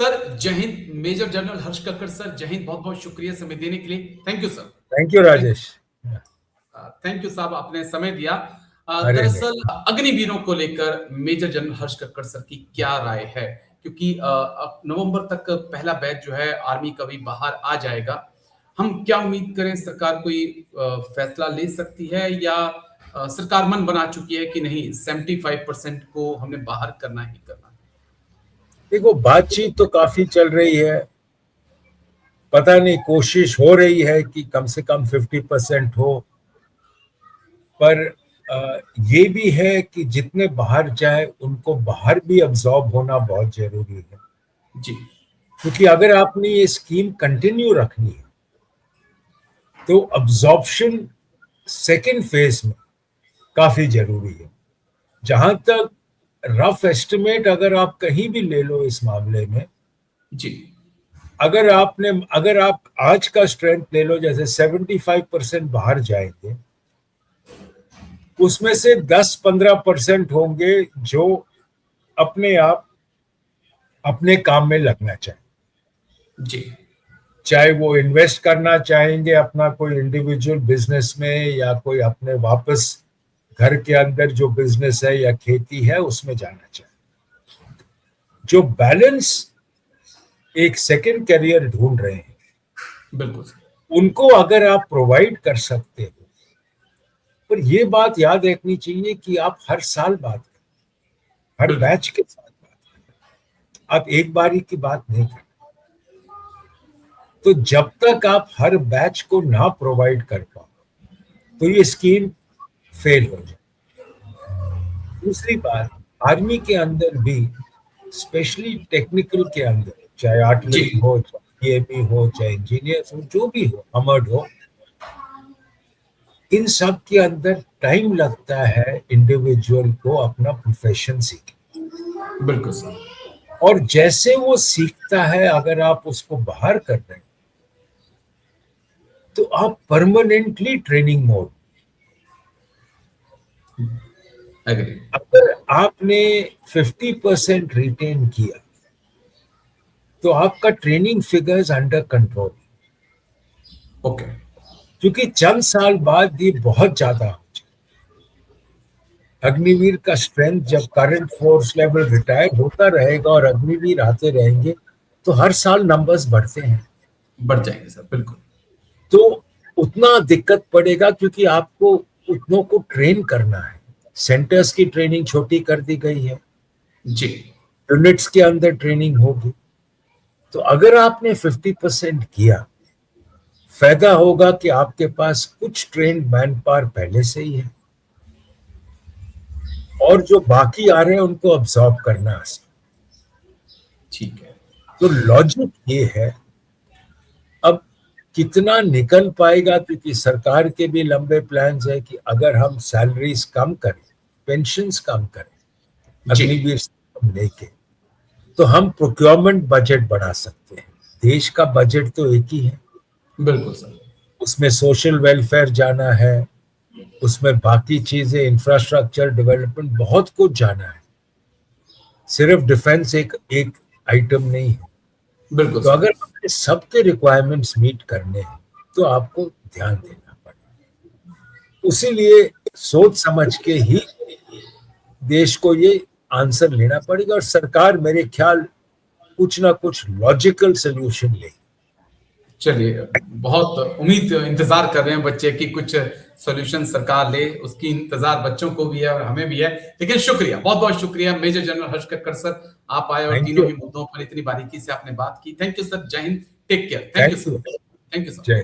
Sir Jai Hind. Major general हर्ष Kakkar sir, Jai Hind. बहुत बहुत शुक्रिया समय देने के लिए। Thank you sir. Thank you Rajesh. Thank you साहब, आपने समय दिया। दरअसल अग्निवीरों को लेकर मेजर जनरल हर्ष कक्कड़ सर की क्या राय है? क्योंकि नवंबर तक पहला बैच जो है आर्मी का भी बाहर आ जाएगा। हम क्या उम्मीद करें, सरकार कोई फैसला ले सकती है या सरकार मन बना चुकी है कि नहीं 75% को हमने बाहर करना ही करना? देखो, बातचीत तो काफी चल रही है, पता नहीं, कोशिश हो रही है कि कम से कम 50% हो, पर ये भी है कि जितने बाहर जाए उनको बाहर भी अब्सॉर्ब होना बहुत जरूरी है जी। क्योंकि अगर आपने ये स्कीम कंटिन्यू रखनी है तो अब्सॉर्प्शन सेकेंड फेज में काफी जरूरी है। जहां तक रफ एस्टिमेट अगर आप कहीं भी ले लो इस मामले में, जी, अगर आप आज का स्ट्रेंथ ले लो, जैसे 75% बाहर जाएंगे, उसमें से 10-15% होंगे जो अपने आप अपने काम में लगना चाहें। जी, चाहे वो इन्वेस्ट करना चाहेंगे अपना कोई इंडिविजुअल बिजनेस में, या कोई अपने वापस घर के अंदर जो बिजनेस है या खेती है उसमें जाना चाहे। जो बैलेंस एक सेकंड करियर ढूंढ रहे हैं, बिल्कुल, उनको अगर आप प्रोवाइड कर सकते हो, पर ये बात याद रखनी चाहिए कि आप हर साल बात करें, हर बैच के साथ बात करें, आप एक बारी की बात नहीं करें। तो जब तक आप हर बैच को ना प्रोवाइड कर पाओ तो ये स्कीम फेल हो जाए। दूसरी बात, आर्मी के अंदर भी, स्पेशली टेक्निकल के अंदर, चाहे आर्टिलरी हो, चाहे पीएमई हो, चाहे इंजीनियर्स हो, जो भी हो, अमर्ड हो, इन सब के अंदर टाइम लगता है इंडिविजुअल को अपना प्रोफेशन सीखने। बिल्कुल सर। और जैसे वो सीखता है, अगर आप उसको बाहर कर रहे हैं तो आप परमानेंटली ट्रेनिंग मोड। अगर आपने 50% रिटेन किया तो आपका training figures under control. Okay. क्योंकि चंद साल बाद ये बहुत ज्यादा हो जाए। अग्निवीर का स्ट्रेंथ जब करंट फोर्स लेवल रिटायर होता रहेगा और अग्निवीर आते रहेंगे तो हर साल नंबर्स बढ़ते हैं, बढ़ जाएंगे सर, बिल्कुल। तो उतना दिक्कत पड़ेगा क्योंकि आपको उतनों को ट्रेन करना है। सेंटर्स की ट्रेनिंग छोटी कर दी गई है जी, यूनिट्स के अंदर ट्रेनिंग होगी। तो अगर आपने 50% किया, फायदा होगा कि आपके पास कुछ ट्रेन मैन पावर पहले से ही है और जो बाकी आ रहे हैं उनको अब्सॉर्ब करना आसान। ठीक है। तो लॉजिक ये है, अब कितना निकल पाएगा, क्योंकि सरकार के भी लंबे प्लान्स है कि अगर हम सैलरीज कम करें, पेंशन्स कम करें, अग्निवीर लेके, तो हम प्रोक्योरमेंट बजट बढ़ा सकते हैं। देश का बजट तो एक ही है, बिल्कुल सर। उसमें सोशल वेलफेयर जाना है, उसमें बाकी चीजें, इंफ्रास्ट्रक्चर डेवलपमेंट, बहुत कुछ जाना है। सिर्फ डिफेंस एक आइटम नहीं है। बिल्कुल। तो अगर आपके सबके रिक्वायरमेंट्स मीट करने हैं तो आपको ध्यान देना पड़ेगा। उसीलिए सोच समझ के ही देश को ये आंसर लेना पड़ेगा और सरकार मेरे ख्याल कुछ ना कुछ लॉजिकल सोल्यूशन लेगी। चलिए, बहुत इंतजार कर रहे हैं बच्चे की कुछ सॉल्यूशन सरकार ले, उसकी इंतजार बच्चों को भी है और हमें भी है। लेकिन शुक्रिया, बहुत बहुत शुक्रिया मेजर जनरल हर्ष कक्कड़ सर, आप आए और तीनों ही मुद्दों पर इतनी बारीकी से आपने बात की। Thank you sir, Jai Hind, take care. Thank you sir, thank you sir.